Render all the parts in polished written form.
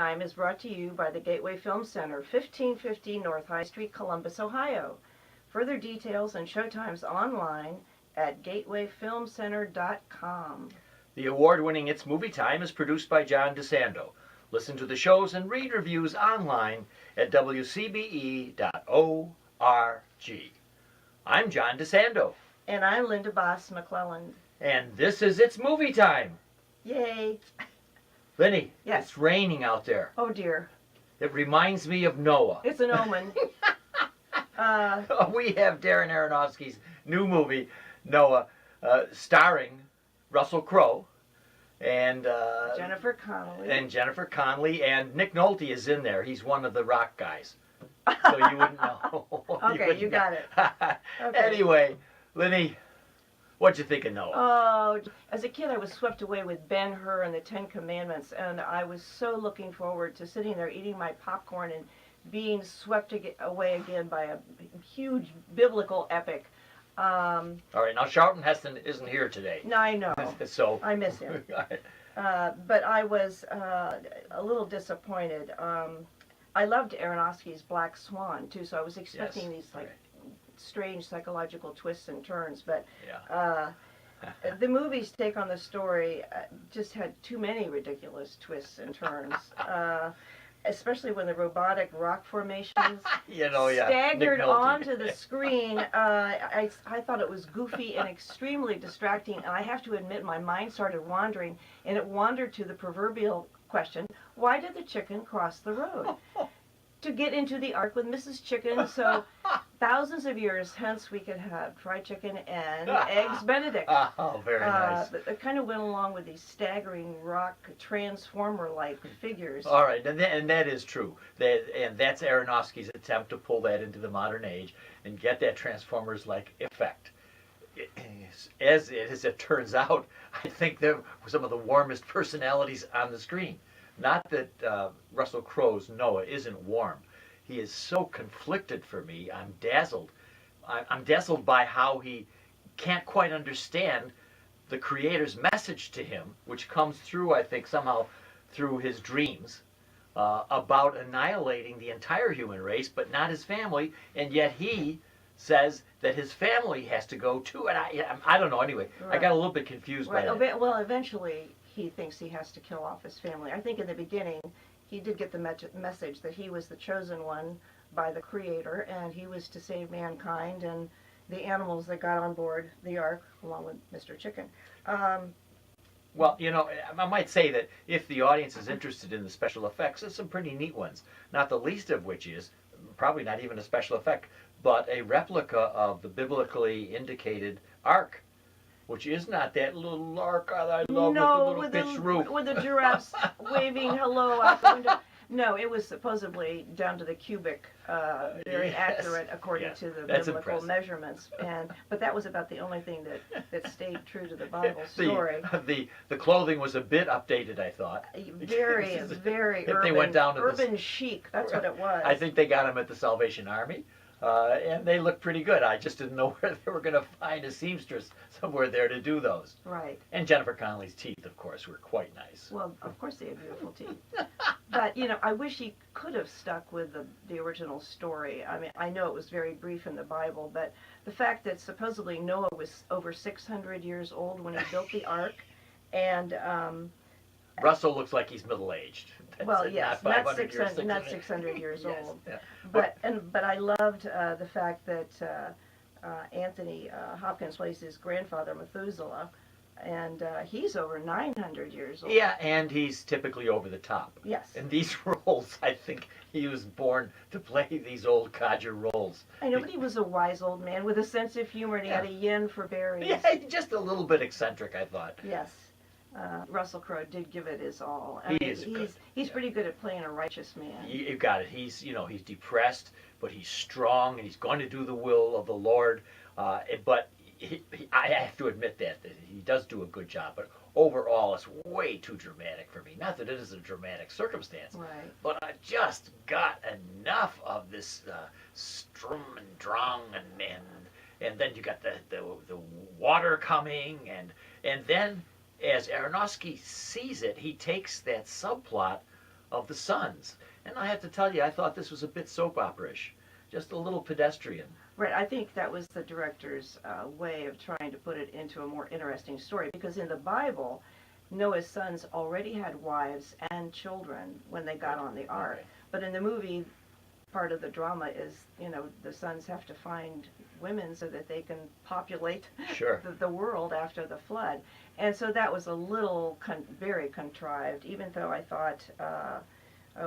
Time is brought to you by the Gateway Film Center, 1550 North High Street, Columbus, Ohio. Further details and showtimes online at gatewayfilmcenter.com. The award-winning It's Movie Time is produced by John DeSando. Listen to the shows and read reviews online at wcbe.org. I'm John DeSando. And I'm Linda Boss McClelland. And this is It's Movie Time. Yay. Lenny, Yes. It's raining out there. Oh dear. It reminds me of Noah. It's an omen. We have Darren Aronofsky's new movie, Noah, starring Russell Crowe and Jennifer Connelly. And Nick Nolte is in there. He's one of the rock guys. So you wouldn't know. Okay, you got it. Okay. Anyway, Lenny, what'd you think of Noah? Oh, as a kid I was swept away with Ben-Hur and the Ten Commandments, and I was so looking forward to sitting there eating my popcorn and being swept away again by a huge biblical epic. All right, now Charlton Heston isn't here today. No, I know. So I miss him. But I was a little disappointed. I loved Aronofsky's Black Swan, too, so I was expecting these strange psychological twists and turns. But the movie's take on the story just had too many ridiculous twists and turns. Especially when the robotic rock formations staggered onto the screen. I thought it was goofy and extremely distracting, and I have to admit my mind started wandering, and it wandered to the proverbial question, why did the chicken cross the road? To get into the ark with Mrs. Chicken, so thousands of years hence we could have fried chicken and eggs Benedict. Oh, very nice. It kind of went along with these staggering rock transformer-like figures. All right, and that is true. And that's Aronofsky's attempt to pull that into the modern age and get that Transformers-like effect. As it turns out, I think they're some of the warmest personalities on the screen. Not that Russell Crowe's Noah isn't warm. He is so conflicted for me. I'm dazzled. I'm dazzled by how he can't quite understand the Creator's message to him, which comes through, I think, somehow through his dreams, about annihilating the entire human race, but not his family, and yet he says that his family has to go too, and I don't know, anyway. Right. I got a little bit confused by that. Well, eventually he thinks he has to kill off his family. I think in the beginning he did get the message that he was the chosen one by the Creator, and he was to save mankind and the animals that got on board the ark, along with Mr. Chicken. Well, you know, I might say that if the audience is interested in the special effects, there's some pretty neat ones, not the least of which is probably not even a special effect, but a replica of the biblically indicated ark, which is not that little ark I love with the little pitched roof. With the giraffes waving hello out the window. No, it was supposedly down to the cubic, very accurate according to the biblical measurements. But that was about the only thing that stayed true to the Bible story. The clothing was a bit updated, I thought. Very urban, they went down to urban chic. That's what it was. I think they got them at the Salvation Army. And they looked pretty good. I just didn't know where they were going to find a seamstress somewhere there to do those. Right. And Jennifer Connelly's teeth, of course, were quite nice. Well, of course they have beautiful teeth. But, you know, I wish he could have stuck with the original story. I mean, I know it was very brief in the Bible, but the fact that supposedly Noah was over 600 years old when he built the ark, and Russell looks like he's middle-aged. Well, yes, not 600 years yes, old. Yeah. But I loved the fact that Anthony Hopkins plays his grandfather Methuselah, and he's over 900 years old. Yeah, and he's typically over the top. Yes. In these roles, I think he was born to play these old codger roles. I know, but he was a wise old man with a sense of humor, and he had a yen for berries. Yeah, just a little bit eccentric, I thought. Yes. Russell Crowe did give it his all. He's pretty good at playing a righteous man. You got it. He's depressed, but he's strong, and he's going to do the will of the Lord. But I have to admit that he does do a good job. But overall, it's way too dramatic for me. Not that it is a dramatic circumstance, right, but I just got enough of this strum and drang, and then you got the water coming, and then, as Aronofsky sees it, he takes that subplot of the sons. And I have to tell you, I thought this was a bit soap opera-ish, just a little pedestrian. Right, I think that was the director's way of trying to put it into a more interesting story, because in the Bible, Noah's sons already had wives and children when they got on the ark. Okay. But in the movie, part of the drama is, the sons have to find women so that they can populate Sure. the world after the flood. And so that was a little very contrived, even though I thought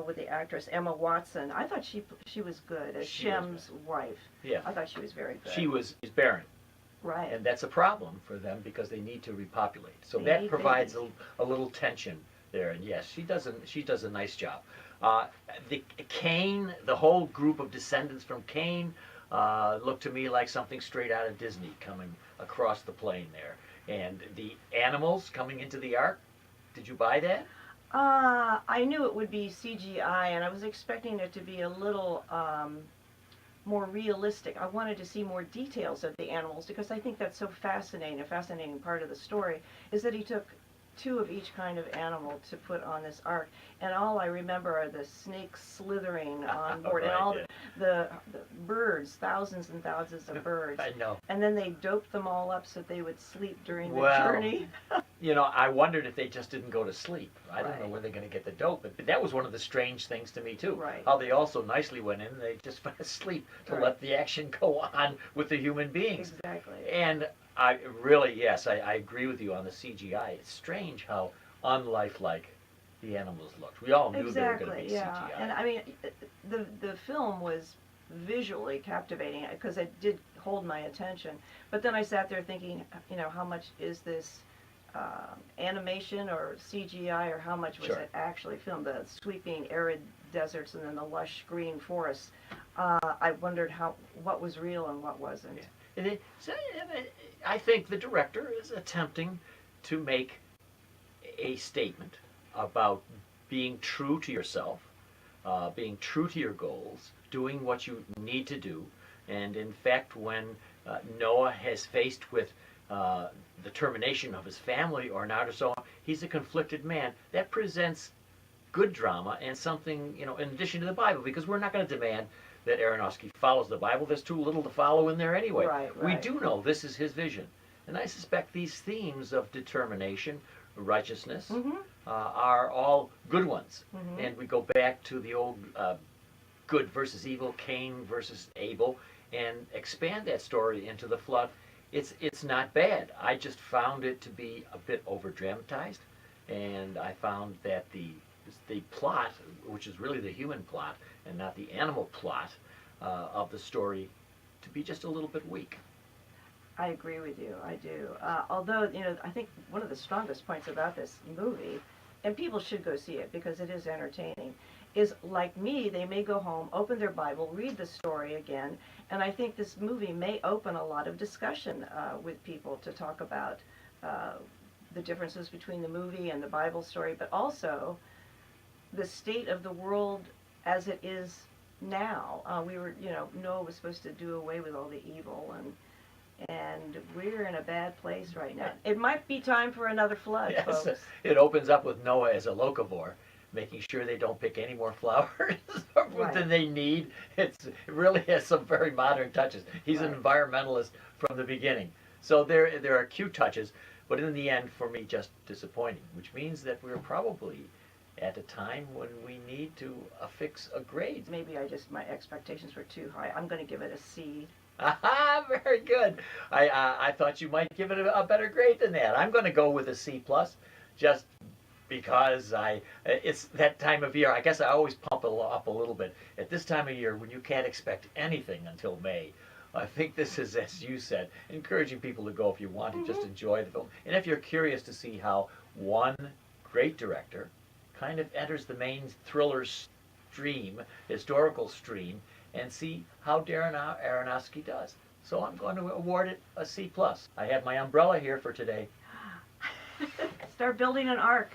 with the actress Emma Watson, I thought she was good as Shem's wife. Yeah. I thought she was very good. She's barren. Right. And that's a problem for them because they need to repopulate. So They that need provides babies. a little tension there. And yes, she does a nice job. The Cain, the whole group of descendants from Cain, looked to me like something straight out of Disney coming across the plain there. And the animals coming into the ark, did you buy that? I knew it would be CGI, and I was expecting it to be a little more realistic. I wanted to see more details of the animals because I think that's so fascinating. A fascinating part of the story is that he took two of each kind of animal to put on this ark, and all I remember are the snakes slithering on board, Right, and all yeah. the birds, thousands and thousands of birds. I know. And then they doped them all up so they would sleep during the Well, journey. I wondered if they just didn't go to sleep. I don't know Right. where they're going to get the dope, but that was one of the strange things to me too. Right. How they also nicely went in, they just fell asleep to Right. let the action go on with the human beings. Exactly. And I really, yes, I agree with you on the CGI. It's strange how unlifelike the animals looked. We all knew they were going to be yeah. CGI. And I mean, the film was visually captivating because it did hold my attention. But then I sat there thinking, how much is this animation or CGI, or how much was Sure. it actually filmed? The sweeping arid deserts and then the lush green forests. I wondered what was real and what wasn't. Yeah. I think the director is attempting to make a statement about being true to yourself, being true to your goals, doing what you need to do. And in fact, when Noah has faced with the termination of his family or not or so on, he's a conflicted man. That presents good drama and something, in addition to the Bible, because we're not going to demand that Aronofsky follows the Bible. There's too little to follow in there anyway. Right. We do know this is his vision. And I suspect these themes of determination, righteousness, Mm-hmm. are all good ones. Mm-hmm. And we go back to the old good versus evil, Cain versus Abel, and expand that story into the flood. It's not bad. I just found it to be a bit over dramatized, and I found that the plot, which is really the human plot and not the animal plot of the story, to be just a little bit weak. I agree with you. I do. Although, I think one of the strongest points about this movie, and people should go see it because it is entertaining, is like me, they may go home, open their Bible, read the story again, and I think this movie may open a lot of discussion with people to talk about the differences between the movie and the Bible story, but also the state of the world as it is now. Noah was supposed to do away with all the evil, and we're in a bad place right now. It might be time for another flood, Yes, folks. it opens up with Noah as a locavore, making sure they don't pick any more flowers Right. than they need. It really has some very modern touches. He's an Right. environmentalist from the beginning. So there are cute touches, but in the end, for me, just disappointing, which means that we're probably at a time when we need to affix a grade. Maybe my expectations were too high. I'm going to give it a C. Aha, very good. I thought you might give it a better grade than that. I'm going to go with a C plus, just because it's that time of year. I guess I always pump it up a little bit at this time of year when you can't expect anything until May. I think this is, as you said, encouraging people to go if you want to just enjoy the film, and if you're curious to see how one great director kind of enters the main thriller stream, historical stream, and see how Darren Aronofsky does. So I'm going to award it a C+. I have my umbrella here for today. Start building an ark.